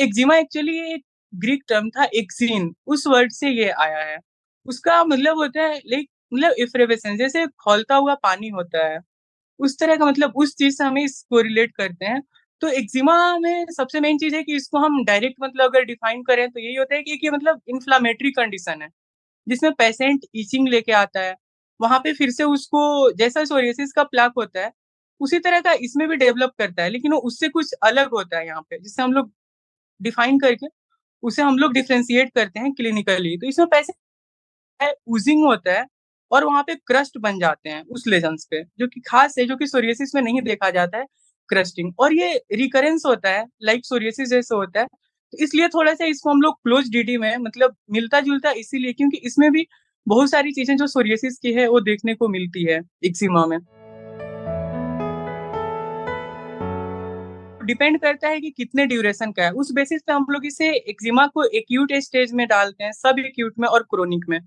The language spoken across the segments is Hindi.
एक्जिमा एक्चुअली एक ग्रीक टर्म था एक्सिन, उस वर्ड से ये आया है। उसका मतलब होता है लाइक मतलब इफ्रेवेसेंस, जैसे खौलता हुआ पानी होता है, उस तरह का मतलब उस चीज़ से हम इसको रिलेट करते हैं। तो एक्जिमा में सबसे मेन चीज़ है कि इसको हम डायरेक्ट मतलब अगर डिफाइन करें तो यही होता है कि मतलब इन्फ्लेमेटरी कंडीशन है, जिसमें पेशेंट इचिंग लेके आता है। वहाँ पे फिर से उसको जैसा सोरियासिस का प्लाक होता है, उसी तरह का इसमें भी डेवलप करता है, लेकिन वो उससे कुछ अलग होता है यहाँ पे, जिससे हम लोग डिफाइन करके उसे हम लोग डिफरेंशिएट करते हैं क्लिनिकली। तो इसमें पैसे ऊजिंग होता है और वहाँ पे क्रस्ट बन जाते हैं उस लेजन्स पे, जो कि खास है, जो कि सोरियासिस में नहीं देखा जाता है क्रस्टिंग, और ये रिकरेंस होता है लाइक सोरियासिस जैसे होता है। तो इसलिए थोड़ा-सा इसको हम लोग क्लोज़ डीडी में मतलब मिलता-जुलता इसीलिए क्योंकि इसमें भी बहुत सारी चीज़ें जो सोरियासिस की है वो देखने को मिलती है एक्जिमा में। डिपेंड करता है कि कितने ड्यूरेशन का है, उस बेसिस पे हम लोग इसे एक्जिमा को एक्यूट स्टेज में डालते हैं, सब एक्यूट में और क्रोनिक में।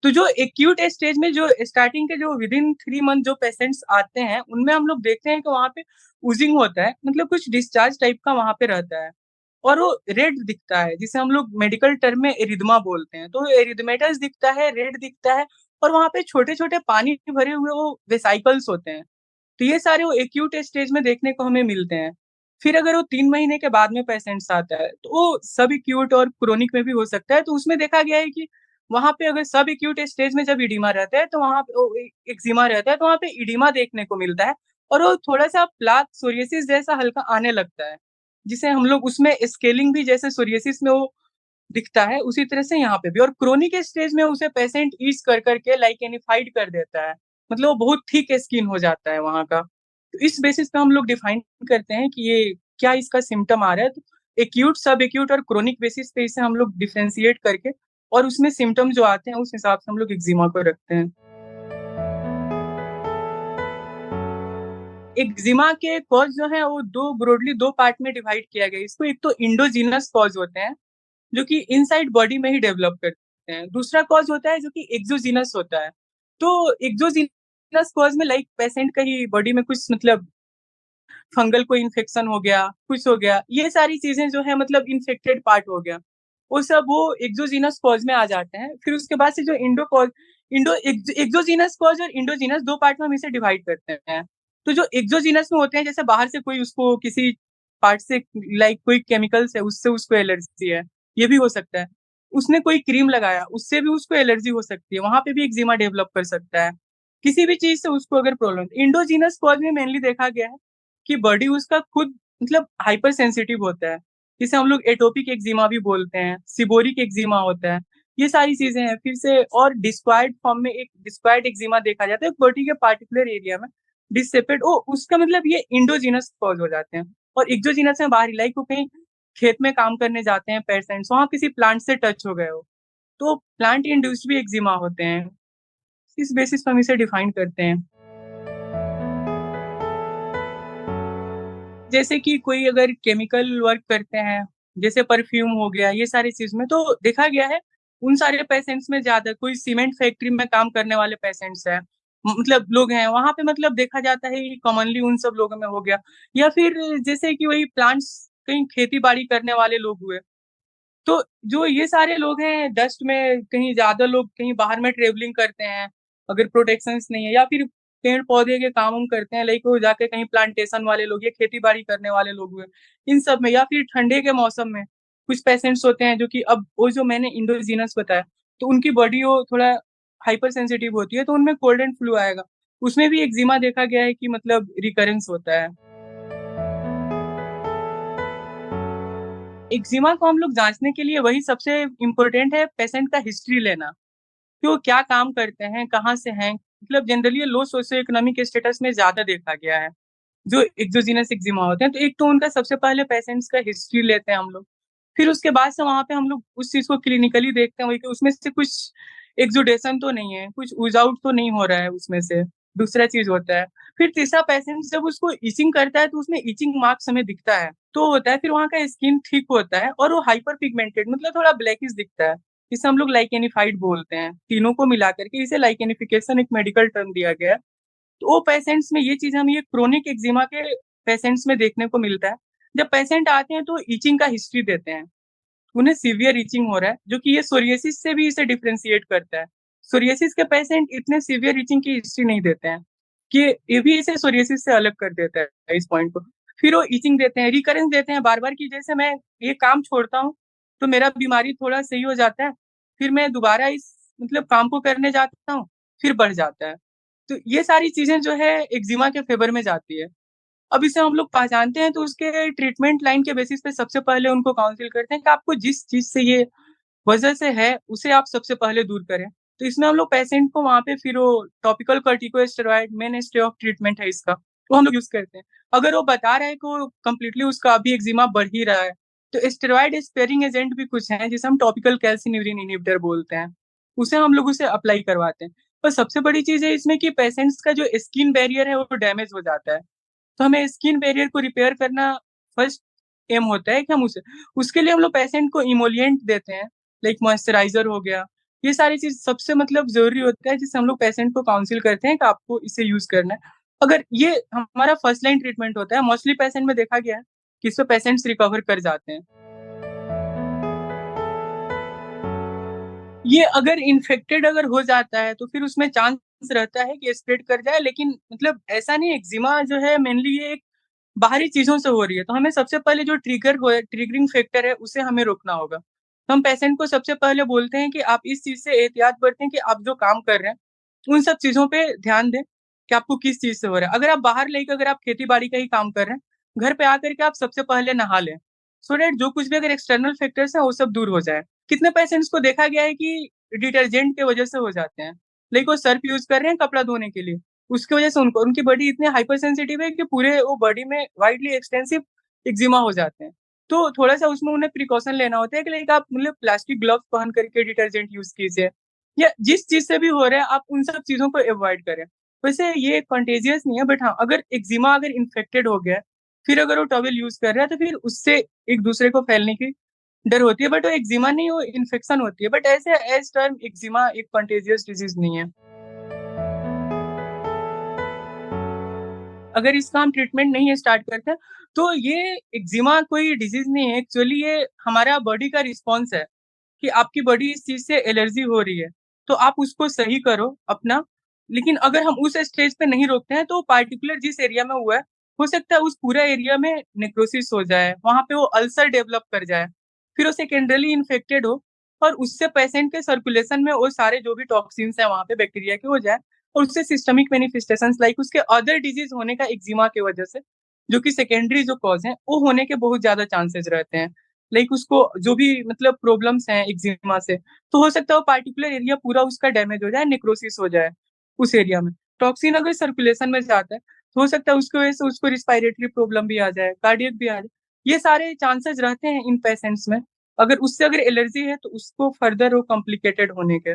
तो जो एक्यूट स्टेज में जो स्टार्टिंग के जो विदिन 3 मंथ जो पेशेंट्स आते हैं, उनमें हम लोग देखते हैं कि वहाँ पे ओozing होता है, मतलब कुछ डिस्चार्ज टाइप का वहाँ पे रहता है और वो रेड दिखता है, जिसे हम लोग मेडिकल टर्म में एरिथमा बोलते हैं। तो एरिथमेटस दिखता है, रेड दिखता है और वहाँ पे छोटे-छोटे पानी भरे हुए वो वेसिकल्स होते हैं। तो ये सारे वो एक्यूट स्टेज में देखने को हमें मिलते हैं। फिर अगर वो 3 महीने के बाद में पेशेंट्स आता है, तो वो सब एक्यूट और क्रोनिक में भी हो सकता है। तो उसमें देखा गया है कि वहाँ पे अगर सब एक्यूट स्टेज में जब इडीमा रहता है, तो वहाँ पे ओ ए एक्जिमा रहता है, तो वहाँ पे इडीमा देखने को मिलता है और वो थोड़ा-सा प्लाक सोरियासिस जैसा हल्का आने लगता है, जिसे हम लोग उसमें स्केलिंग भी जैसे सोरियासिस में वो दिखता है, उसी तरह से यहाँ पे भी। और क्रोनिक स्टेज में उसे पेशेंट ईज़ कर के लाइकेनिफाइड कर देता है। मतलब वो बहुत थिक स्किन हो जाता है वहाँ का। तो इस बेसिस पे हम लोग डिफाइन करते हैं कि ये क्या इसका सिम्पटम आ रहा है। तो एक्यूट, सब एक्यूट और क्रोनिक बेसिस पे इसे हम लोग डिफरेंशिएट करके और उसमें सिम्पटम जो आते हैं उस हिसाब से हम लोग एक्जिमा को रखते हैं। एक्जिमा के कॉज़ जो है वो 2 ब्रॉडली 2 पार्ट में डिवाइड किया गया है इसको। एक तो एंडोजीनस कॉज़ होते हैं, जो कि इनसाइड बॉडी में ही डेवलप करते हैं। दूसरा कॉज़ होता है जो कि एक्सोजीनस होता है। तो एक्सोजीनस कॉज़ में लाइक पेशेंट का ही बॉडी में कुछ मतलब फंगल कोई इन्फेक्शन हो गया, कुछ हो गया, ये सारी चीज़ें जो है मतलब इन्फेक्टेड पार्ट हो गया। वो सब वो एक्सोजीनस कॉज़ में आ जाते हैं। फिर उसके बाद से जो एक्सोजीनस कॉज़ और एंडोजीनस 2 पार्ट में हम इसे डिवाइड करते हैं। तो जो एक्सोजीनस में होते हैं, जैसे बाहर से कोई उसको किसी पार्ट से लाइक कोई केमिकल्स है, उससे उसको एलर्जी है, ये भी हो सकता है। उसने कोई क्रीम लगाया, उससे भी उसको एलर्जी हो सकती है, वहाँ पे भी एक्जिमा डेवलप कर सकता है। किसी भी चीज़ से उसको अगर प्रॉब्लम एंडोजीनस कॉज़ में मेनली देखा गया है कि बॉडी उसका खुद मतलब हाइपर सेंसिटिव होता है, जिसे हम लोग एटोपिक एक्जिमा भी बोलते हैं, सीबोरिक एक्जिमा होता है, ये सारी चीज़ें हैं। फिर से और डिस्क्वायड फॉर्म में एक डिस्क्वायड एक्जिमा देखा जाता है बॉडी के पार्टिकुलर एरिया में, डिससेपरेट ओ उसका मतलब ये एंडोजीनस कॉज़ हो जाते हैं। और एक्सोजीनस में बाहरी लाइक वो कहीं खेत में काम करने जाते हैं पेशेंट्स, वहाँ किसी प्लांट से टच हो गए हो, तो प्लांट इंड्यूस्ड भी एक्जिमा होते हैं। इस बेसिस पे हम इसे डिफाइन करते हैं। जैसे कि कोई अगर केमिकल वर्क करते हैं, जैसे परफ्यूम हो गया, ये सारी चीज़ में तो देखा गया है, उन सारे पेशेंट्स में ज़्यादा कोई सीमेंट फैक्ट्री में काम करने वाले पेशेंट्स हैं, मतलब लोग हैं, वहाँ पे मतलब देखा जाता है कि कॉमनली उन सब लोगों में हो गया। या फिर जैसे कि वही प्लांट्स कहीं खेती-बाड़ी करने वाले लोग हुए, तो जो ये सारे लोग हैं डस्ट में कहीं ज़्यादा लोग कहीं बाहर में ट्रैवलिंग करते हैं, अगर प्रोटेक्शंस नहीं है या फिर पेड़-पौधे के काम-वाम करते हैं लाइक वो जाके कहीं प्लांटेशन वाले लोग या खेती-बाड़ी करने वाले लोग हुए, इन सब में या फिर ठंडे के मौसम में कुछ पेशेंट्स होते हैं जो कि अब वो जो मैंने इंडोजीनस बताया, तो उनकी बॉडी वो थोड़ा हाइपर सेंसिटिव होती है, तो उनमें कोल्ड एंड फ्लू आएगा। उसमें भी एक्जिमा देखा गया है कि मतलब रिकरेंस होता है। एक्जिमा को हम लोग जाँचने के लिए वही सबसे इम्पोर्टेंट है पेशेंट का हिस्ट्री लेना, कि वो क्या काम करते हैं, कहाँ से हैं? मतलब जनरली लो सोशियो इकोनॉमिक स्टेटस में ज़्यादा देखा गया है, जो एक्सोजीनस एक्जिमा होते हैं। तो एक तो उनका सबसे पहले पेशेंट्स का हिस्ट्री लेते हैं हम लोग, फिर उसके बाद से वहाँ पे हम लोग उस चीज़ को क्लिनिकली देखते हैं वही कि उसमें से कुछ एक्सुडेशन तो नहीं है, कुछ ooze आउट तो नहीं हो रहा है उसमें से, दूसरा चीज़ होता है। फिर तीसरा पेशेंट जब उसको इचिंग करता है तो उसमें इचिंग मार्क्स हमें दिखता है, तो होता है फिर वहाँ का स्किन थिक होता है और वो हाइपर पिगमेंटेड मतलब थोड़ा ब्लैकिश दिखता है, जिसे हम लोग लाइकेनिफाइड बोलते हैं। तीनों को मिलाकर के इसे लाइकेनिफिकेशन एक मेडिकल टर्म दिया गया है। तो वो पेशेंट्स में ये चीज़ हमें ये क्रोनिक एक्जिमा के पेशेंट्स में देखने को मिलता है। जब पेशेंट आते हैं तो इचिंग का हिस्ट्री देते हैं। उन्हें सीवियर इचिंग हो रहा है, जो कि ये सोरियासिस से भी इसे डिफरेंशिएट करता है। सोरियासिस के पेशेंट इतने सीवियर इचिंग की हिस्ट्री नहीं देते हैं, कि ये भी इसे सोरियासिस से अलग कर देता है इस पॉइंट को। फिर वो इचिंग देते हैं, रिकरेंस देते हैं बार-बार कि जैसे मैं ये काम छोड़ता हूँ, तो मेरा बीमारी थोड़ा सही हो जाता है, फिर मैं दोबारा इस मतलब काम को करने जाता हूँ, फिर बढ़ जाता है। तो ये सारी चीज़ें जो है एक्जिमा के फ़ेवर में जाती है। अब इसे हम लोग पहचानते हैं तो उसके ट्रीटमेंट लाइन के बेसिस पे सबसे पहले उनको काउंसल करते हैं कि आपको जिस चीज़ से ये वजह से है, उसे आप सबसे पहले दूर करें। तो इसमें हम लोग पेशेंट को वहाँ पे फिर वो टॉपिकल कॉर्टिकोस्टेरॉइड मेनस्टे ऑफ ट्रीटमेंट है इसका, वो हम लोग यूज़ करते हैं। अगर वो बता रहा है कि वो कंप्लीटली उसका अभी एक्जिमा बढ़ ही रहा है, तो स्टेरॉइड स्पेयरिंग एजेंट भी कुछ हैं, जिसे हम टॉपिकल कैल्सिन्यूरिन इन्हिबिटर बोलते हैं। उसे हम लोग उसे अप्लाई करवाते हैं। पर सबसे बड़ी चीज़ है इसमें कि पेशेंट्स का जो स्किन बैरियर है, वो डैमेज हो जाता है। तो हमें स्किन बैरियर को रिपेयर करना फर्स्ट एम होता है कि हम उसे उसके लिए हम लोग पेशेंट को इमोलिएंट देते हैं, लाइक मॉइस्चराइज़र हो गया। ये सारी चीज़ सबसे मतलब ज़रूरी होता है जिससे हम लोग पेशेंट को काउंसल करते हैं कि आपको इसे यूज़ करना है। अगर ये हमारा फर्स्ट लाइन ट्रीटमेंट होता है, मोस्टली पेशेंट में देखा गया है कि इससे पेशेंट्स रिकवर कर जाते हैं। ये अगर इन्फेक्टेड अगर हो जाता है, तो फिर उसमें चांस रहता है कि स्प्रेड कर जाए, लेकिन मतलब ऐसा नहीं है, एक्जिमा जो है मेनली ये एक बाहरी चीज़ों से हो रही है, तो हमें सबसे पहले जो ट्रिगरिंग फैक्टर है, उसे हमें रोकना होगा। तो हम पेशेंट को सबसे पहले बोलते हैं कि आप इस चीज़ से एहतियात बरतें कि आप जो काम कर रहे हैं, उन सब चीज़ों पे ध्यान दें कि आपको किस चीज़ से हो रहा है। अगर आप बाहर लेके अगर आप खेती-बाड़ी का ही काम कर रहे हैं, घर पे आकर के आप सबसे पहले नहा लें, सो दैट जो कुछ भी अगर एक्सटर्नल फैक्टर्स हैं, वो सब दूर हो जाए। कितने पेशेंट्स को देखा गया है कि डिटर्जेंट की वजह से हो जाते हैं, लाइक वो सर्फ़ यूज़ कर रहे हैं कपड़ा धोने के लिए, उसकी वजह से उनको उनकी बॉडी इतनी हाइपर सेंसिटिव है कि पूरे वो बॉडी में वाइडली एक्सटेंसिव एक्जिमा हो जाते हैं। तो थोड़ा-सा उसमें उन्हें प्रिकॉशन लेना होता है कि लाइक आप मतलब प्लास्टिक ग्लव्स पहन करके डिटर्जेंट यूज़ कीजिए, या जिस चीज़ से भी हो रहा है आप उन सब चीज़ों को अवॉइड करें। वैसे ये कंटेजियस नहीं है, बट हाँ, अगर एक्जिमा अगर इन्फेक्टेड हो गया है, फिर अगर वो टॉवल यूज़ कर रहा है तो फिर उससे एक-दूसरे को फैलने की डर होती है, बट वो एक्जिमा नहीं, वो इन्फेक्शन होती है। बट ऐसे एज़ टर्म एक्जिमा एक कंटेजियस डिज़ीज़ नहीं है। अगर इसका हम ट्रीटमेंट नहीं स्टार्ट करते हैं, तो ये एक्जिमा कोई डिज़ीज़ नहीं है, एक्चुअली ये हमारा बॉडी का रिस्पॉन्स है कि आपकी बॉडी इस चीज़ से एलर्जी हो रही है, तो आप उसको सही करो अपना। लेकिन अगर हम उस स्टेज पे नहीं रोकते हैं, तो पार्टिकुलर जिस एरिया में हुआ है, हो सकता है उस पूरा एरिया में नेक्रोसिस हो जाए, वहाँ पे वो अल्सर डेवलप कर जाए, फिर वो सेकेंडरीली इन्फेक्टेड हो और उससे पेशेंट के सर्कुलेशन में वो सारे जो भी टॉक्सिन्स हैं वहाँ पे बैक्टीरिया के हो जाए, और उससे सिस्टमिक मैनिफेस्टेशंस लाइक उसके अदर डिजीज़ होने का एक्जिमा की वजह से, जो कि सेकेंडरी जो कॉज़ हैं, वो होने के बहुत ज़्यादा चांसेज़ रहते हैं। लाइक उसको जो भी मतलब प्रॉब्लम्स हैं एक्जिमा से, तो हो सकता है वो पार्टिकुलर एरिया पूरा उसका डैमेज हो जाए, नेक्रोसिस हो जाए उस एरिया में। टॉक्सिन अगर सर्कुलेशन में जाता है, तो हो सकता है उसकी वजह से उसको रिस्पायरेटरी प्रॉब्लम भी आ जाए, कार्डियक भी आ जाए। ये सारे चांसेज़ रहते हैं इन पेशेंट्स में। अगर उससे अगर एलर्जी है, तो उसको फर्दर वो कॉम्प्लिकेटेड होने के।